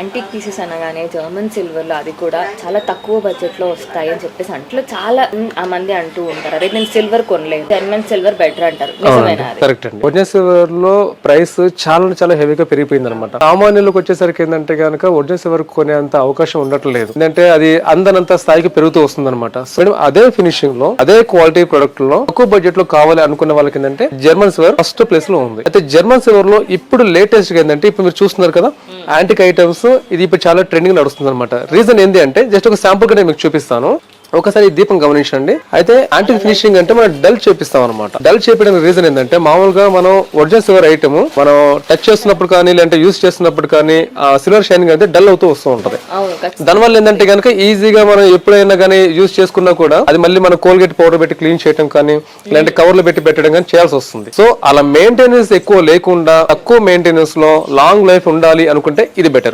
Antique pieces అనగానే German silver లో అది కూడా చాలా తక్కువ బడ్జెట్ లో వస్తాయి అని చెప్పేసి అంట్లో చాలా మంది అంటూ ఉంటారు. అదే నేను సిల్వర్ కొనలేదు, జర్మన్ సిల్వర్ బెటర్ అంటారు. కరెక్ట్ అండి. ఒరిజినల్ సిల్వర్ లో ప్రైస్ చాలా హెవీగా పెరిగిపోయింది అనమాట. సామాన్యులకు వచ్చేసరికి ఏంటంటే కనుక ఒరిజినల్ సిల్వర్ కొనేంత అవకాశం ఉండట్లేదు. ఎందుకంటే అది అందనంత స్థాయికి పెరుగుతూ వస్తుంది అనమాట. అదే ఫినిషింగ్ లో అదే క్వాలిటీ ప్రొడక్ట్ లో తక్కువ బడ్జెట్ లో కావాలి అనుకున్న వాళ్ళకి ఏంటంటే జర్మన్ సిల్వర్ ఫస్ట్ ప్లేస్ లో ఉంది. అయితే జర్మన్ సిల్వర్ లో ఇప్పుడు లేటెస్ట్ గా ఏంటంటే ఇప్పుడు మీరు చూస్తున్నారు కదా యాంటిక్ ఐటమ్స్, ఇది ఇప్పుడు చాలా ట్రెండింగ్ నడుస్తుంది అనమాట. రీజన్ ఏంటి అంటే జస్ట్ ఒక శాంపుల్ గా నేను మీకు చూపిస్తాను. ఒకసారి ఈ దీపం గమనించండి. అయితే యాంటిక్ ఫినిషింగ్ అంటే మనం డల్ చేపిస్తాం అనమాట. డల్ చేపించడానికి రీజన్ ఏంటంటే మామూలుగా మనం ఒరిజినల్ సిల్వర్ ఐటమ్ మనం టచ్ చేస్తున్నప్పుడు కానీ లేదంటే యూజ్ చేస్తున్నప్పుడు కానీ ఆ సిల్వర్ షైనింగ్ అయితే డల్ అవుతూ వస్తూ ఉంటది. దానివల్ల ఏంటంటే కనుక ఈజీగా మనం ఎప్పుడైనా కానీ యూజ్ చేసుకున్నా కూడా అది మళ్ళీ మనం కోల్గేట్ పౌడర్ పెట్టి క్లీన్ చేయడం కానీ లేదంటే కవర్లు పెట్టి పెట్టడం కానీ చేయాల్సి వస్తుంది. సో అలా మెయింటెనెన్స్ ఎక్కువ లేకుండా తక్కువ మెయింటెనెన్స్ లో లాంగ్ లైఫ్ ఉండాలి అనుకుంటే ఇది బెటర్.